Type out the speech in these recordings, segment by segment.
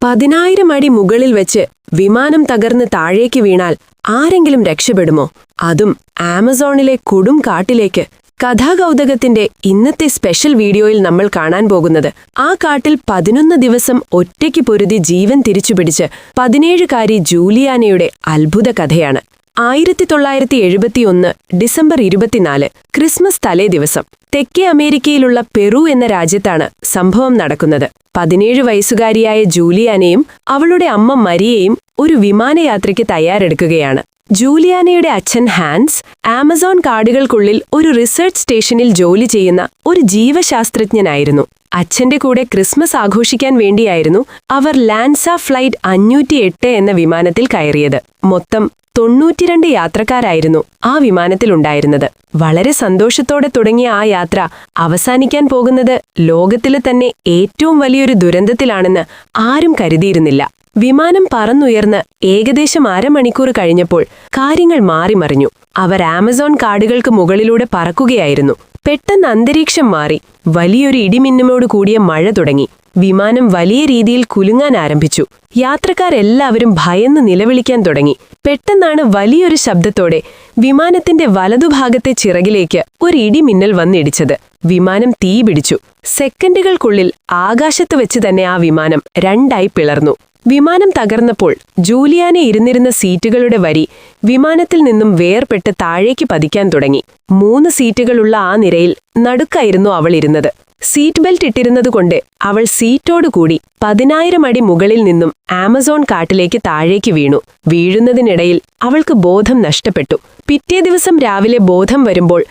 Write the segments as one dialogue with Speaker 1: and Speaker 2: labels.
Speaker 1: 10,000 അടി മുകളിൽ വെച്ച് വിമാനം തകർന്ന് താഴേക്ക് വീണാൽ ആരെങ്കിലും രക്ഷപ്പെടുമോ? അതും ആമസോണിലെ കൊടും കാട്ടിലേക്ക്. കഥാകൗതുകത്തിന്റെ ഇന്നത്തെ സ്പെഷ്യൽ വീഡിയോയിൽ നമ്മൾ കാണാൻ പോകുന്നത് ആ കാട്ടിൽ 11 ദിവസം ഒറ്റയ്ക്ക് പൊരുതി ജീവൻ തിരിച്ചുപിടിച്ച് 17-കാരി ജൂലിയാനയുടെ അത്ഭുത കഥയാണ്. 1971 ഡിസംബർ 24 ക്രിസ്മസ് തലേ ദിവസം തെക്കേ അമേരിക്കയിലുള്ള പെറു എന്ന രാജ്യത്താണ് സംഭവം നടക്കുന്നത്. 17 വയസ്സുകാരിയായ ജൂലിയാനയും അവളുടെ അമ്മ മരിയയും ഒരു വിമാനയാത്രയ്ക്ക് തയ്യാറെടുക്കുകയാണ്. ജൂലിയാനയുടെ അച്ഛൻ ഹാൻസ് ആമസോൺ കാടുകൾക്കുള്ളിൽ ഒരു റിസർച്ച് സ്റ്റേഷനിൽ ജോലി ചെയ്യുന്ന ഒരു ജീവശാസ്ത്രജ്ഞനായിരുന്നു. അച്ഛന്റെ കൂടെ ക്രിസ്മസ് ആഘോഷിക്കാൻ വേണ്ടിയായിരുന്നു അവർ ലാൻസ ഫ്ലൈറ്റ് 508 എന്ന വിമാനത്തിൽ കയറിയത്. മൊത്തം 92 യാത്രക്കാരായിരുന്നു ആ വിമാനത്തിലുണ്ടായിരുന്നത്. വളരെ സന്തോഷത്തോടെ തുടങ്ങിയ ആ യാത്ര അവസാനിക്കാൻ പോകുന്നത് ലോകത്തിലെ തന്നെ ഏറ്റവും വലിയൊരു ദുരന്തത്തിലാണെന്ന് ആരും കരുതിയിരുന്നില്ല. വിമാനം പറന്നുയർന്ന് ഏകദേശം അരമണിക്കൂർ കഴിഞ്ഞപ്പോൾ കാര്യങ്ങൾ മാറിമറിഞ്ഞു. അവർ ആമസോൺ കാടുകൾക്ക് മുകളിലൂടെ പറക്കുകയായിരുന്നു. പെട്ടെന്ന് അന്തരീക്ഷം മാറി. വലിയൊരു ഇടിമിന്നലോട് കൂടിയ മഴ തുടങ്ങി. വിമാനം വലിയ രീതിയിൽ കുലുങ്ങാൻ ആരംഭിച്ചു. യാത്രക്കാരെല്ലാവരും ഭയന്ന് നിലവിളിക്കാൻ തുടങ്ങി. പെട്ടെന്നാണ് വലിയൊരു ശബ്ദത്തോടെ വിമാനത്തിന്റെ വലതുഭാഗത്തെ ചിറകിലേക്ക് ഒരു ഇടിമിന്നൽ വന്നിടിച്ചത്. വിമാനം തീപിടിച്ചു. സെക്കൻഡുകൾക്കുള്ളിൽ ആകാശത്ത് വെച്ച് തന്നെ ആ വിമാനം രണ്ടായി പിളർന്നു. വിമാനം തകർന്നപ്പോൾ ജൂലിയാന ഇരുന്നിരുന്ന സീറ്റുകളുടെ വരി വിമാനത്തിൽ നിന്നും വേർപെട്ട് താഴേക്ക് പതിക്കാൻ തുടങ്ങി. 3 സീറ്റുകളുള്ള ആ നിരയിൽ നടുക്കായിരുന്നു അവൾ ഇരുന്നത്. സീറ്റ് ബെൽറ്റ് ഇട്ടിരുന്നതുകൊണ്ട് അവൾ സീറ്റോടുകൂടി 10,000 അടി മുകളിൽ നിന്നും ആമസോൺ കാട്ടിലേക്ക് താഴേക്ക് വീണു. വീഴുന്നതിനിടയിൽ അവൾക്ക് ബോധം നഷ്ടപ്പെട്ടു. പിറ്റേ ദിവസം രാവിലെ ബോധം വരുമ്പോൾ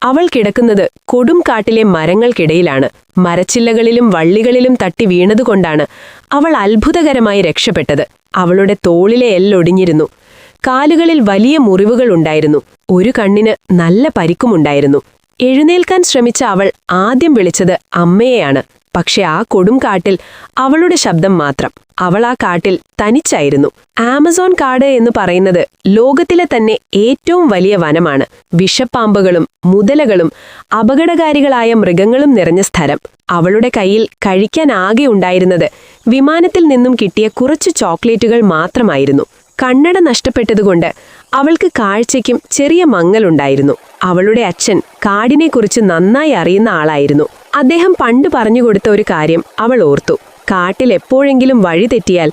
Speaker 1: അവൾ കിടക്കുന്നത് കൊടും കാട്ടിലെ മരങ്ങൾക്കിടയിലാണ്. മരച്ചില്ലകളിലും വള്ളികളിലും തട്ടി വീണതുകൊണ്ടാണ് അവൾ അത്ഭുതകരമായി രക്ഷപ്പെട്ടത്. അവളുടെ തോളിലെ എല്ലൊടിഞ്ഞിരുന്നു. കാലുകളിൽ വലിയ മുറിവുകൾ ഉണ്ടായിരുന്നു. ഒരു കണ്ണിന് നല്ല പരിക്കുമുണ്ടായിരുന്നു. എഴുന്നേൽക്കാൻ ശ്രമിച്ച അവൾ ആദ്യം വിളിച്ചത് അമ്മയെയാണ്. പക്ഷെ ആ കൊടും കാട്ടിൽ അവളുടെ ശബ്ദം മാത്രം. അവൾ ആ കാട്ടിൽ തനിച്ചായിരുന്നു. ആമസോൺ കാട് എന്ന് പറയുന്നത് ലോകത്തിലെ തന്നെ ഏറ്റവും വലിയ വനമാണ്. വിഷപ്പാമ്പുകളും മുതലകളും അപകടകാരികളായ മൃഗങ്ങളും നിറഞ്ഞ സ്ഥലം. അവളുടെ കയ്യിൽ കഴിക്കാൻ ആകെ ഉണ്ടായിരുന്നത് വിമാനത്തിൽ നിന്നും കിട്ടിയ കുറച്ചു ചോക്ലേറ്റുകൾ മാത്രമായിരുന്നു. കണ്ണട നഷ്ടപ്പെട്ടതുകൊണ്ട് അവൾക്ക് കാഴ്ചയ്ക്കും ചെറിയ മങ്ങലുണ്ടായിരുന്നു. അവളുടെ അച്ഛൻ കാടിനെക്കുറിച്ച് നന്നായി അറിയുന്ന ആളായിരുന്നു. അദ്ദേഹം പണ്ട് പറഞ്ഞുകൊടുത്ത ഒരു കാര്യം അവൾ ഓർത്തു. കാട്ടിൽ എപ്പോഴെങ്കിലും വഴി തെറ്റിയാൽ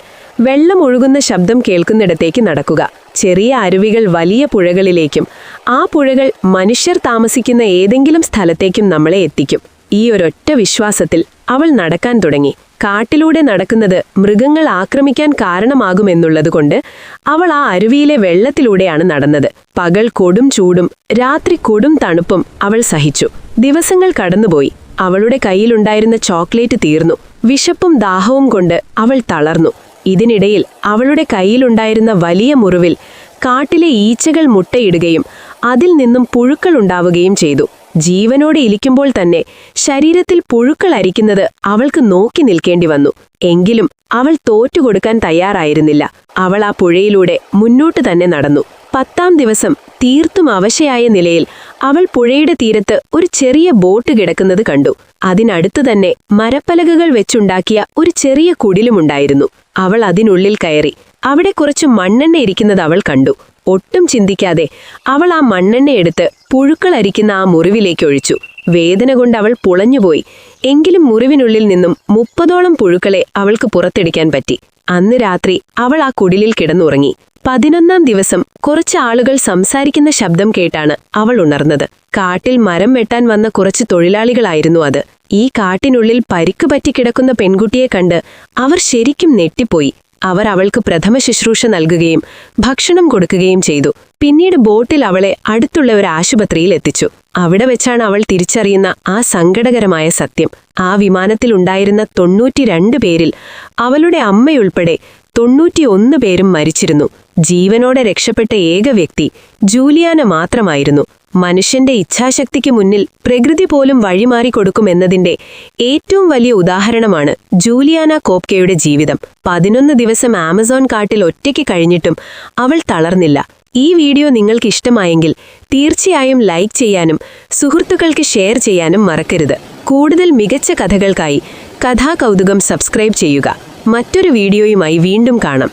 Speaker 1: വെള്ളം ഒഴുകുന്ന ശബ്ദം കേൾക്കുന്നിടത്തേക്ക് നടക്കുക. ചെറിയ അരുവികൾ വലിയ പുഴകളിലേക്കും ആ പുഴകൾ മനുഷ്യർ താമസിക്കുന്ന ഏതെങ്കിലും സ്ഥലത്തേക്കും നമ്മളെ എത്തിക്കും. ഈ ഒരൊറ്റ വിശ്വാസത്തിൽ അവൾ നടക്കാൻ തുടങ്ങി. കാട്ടിലൂടെ നടക്കുന്നത് മൃഗങ്ങൾ ആക്രമിക്കാൻ കാരണമാകുമെന്നുള്ളതുകൊണ്ട് അവൾ ആ അരുവിയിലെ വെള്ളത്തിലൂടെയാണ് നടന്നത്. പകൽ കൊടും ചൂടും രാത്രി കൊടും തണുപ്പും അവൾ സഹിച്ചു. ദിവസങ്ങൾ കടന്നുപോയി. അവളുടെ കയ്യിലുണ്ടായിരുന്ന ചോക്ലേറ്റ് തീർന്നു. വിശപ്പും ദാഹവും കൊണ്ട് അവൾ തളർന്നു. ഇതിനിടയിൽ അവളുടെ കയ്യിലുണ്ടായിരുന്ന വലിയ മുറിവിൽ കാട്ടിലെ ഈച്ചകൾ മുട്ടയിടുകയും അതിൽ നിന്നും പുഴുക്കൾ ഉണ്ടാവുകയും ചെയ്തു. ജീവനോടെ ഇരിക്കുമ്പോൾ തന്നെ ശരീരത്തിൽ പുഴുക്കൾ അരിക്കുന്നത് അവൾക്ക് നോക്കി നിൽക്കേണ്ടി വന്നു. എങ്കിലും അവൾ തോറ്റുകൊടുക്കാൻ തയ്യാറായിരുന്നില്ല. അവൾ ആ പുഴയിലൂടെ മുന്നോട്ട് തന്നെ നടന്നു. 10ാം ദിവസം തീർത്തും അവശയായ നിലയിൽ അവൾ പുഴയുടെ തീരത്ത് ഒരു ചെറിയ ബോട്ട് കിടക്കുന്നത് കണ്ടു. അതിനടുത്ത് തന്നെ മരപ്പലകകൾ വെച്ചുണ്ടാക്കിയ ഒരു ചെറിയ കുടിലുമുണ്ടായിരുന്നു. അവൾ അതിനുള്ളിൽ കയറി. അവിടെ കുറച്ച് മണ്ണെണ്ണ ഇരിക്കുന്നത് അവൾ കണ്ടു. ഒട്ടും ചിന്തിക്കാതെ അവൾ ആ മണ്ണെണ്ണ എടുത്ത് പുഴുക്കൾ അരിക്കുന്ന ആ മുറിവിലേക്ക് ഒഴിച്ചു. വേദന കൊണ്ട് അവൾ പുളഞ്ഞുപോയി. എങ്കിലും മുറിവിനുള്ളിൽ നിന്നും 30ഓളം പുഴുക്കളെ അവൾക്ക് പുറത്തെടുക്കാൻ പറ്റി. അന്ന് രാത്രി അവൾ ആ കുടിലിൽ കിടന്നുറങ്ങി. 11ാം ദിവസം കുറച്ച് ആളുകൾ സംസാരിക്കുന്ന ശബ്ദം കേട്ടാണ് അവൾ ഉണർന്നത്. കാട്ടിൽ മരം വെട്ടാൻ വന്ന കുറച്ച് തൊഴിലാളികളായിരുന്നു അത്. ഈ കാട്ടിനുള്ളിൽ പരിക്ക് പറ്റി കിടക്കുന്ന പെൺകുട്ടിയെ കണ്ട് അവർ ശരിക്കും നെട്ടിപ്പോയി. അവർ അവൾക്ക് പ്രഥമ ശുശ്രൂഷ നൽകുകയും ഭക്ഷണം കൊടുക്കുകയും ചെയ്തു. പിന്നീട് ബോട്ടിൽ അവളെ അടുത്തുള്ള ഒരു ആശുപത്രിയിൽ എത്തിച്ചു. അവിടെ വെച്ചാണ് അവൾ തിരിച്ചറിയുന്ന ആ സങ്കടകരമായ സത്യം. ആ വിമാനത്തിലുണ്ടായിരുന്ന 92 പേരിൽ അവളുടെ അമ്മയുൾപ്പെടെ 91 പേരും മരിച്ചിരുന്നു. ജീവനോടെ രക്ഷപ്പെട്ട ഏക വ്യക്തി ജൂലിയാന മാത്രമായിരുന്നു. മനുഷ്യന്റെ ഇച്ഛാശക്തിക്ക് മുന്നിൽ പ്രകൃതി പോലും വഴിമാറിക്കൊടുക്കുമെന്നതിന്റെ ഏറ്റവും വലിയ ഉദാഹരണമാണ് ജൂലിയാന കോപ്കയുടെ ജീവിതം. 11 ദിവസം ആമസോൺ കാട്ടിൽ ഒറ്റയ്ക്ക് കഴിഞ്ഞിട്ടും അവൾ തളർന്നില്ല. ഈ വീഡിയോ നിങ്ങൾക്ക് ഇഷ്ടമായെങ്കിൽ തീർച്ചയായും ലൈക്ക് ചെയ്യാനും സുഹൃത്തുക്കൾക്ക് ഷെയർ ചെയ്യാനും മറക്കരുത്. കൂടുതൽ മികച്ച കഥകൾക്കായി കഥാകൗതുകം സബ്സ്ക്രൈബ് ചെയ്യുക. മറ്റൊരു വീഡിയോയുമായി വീണ്ടും കാണാം.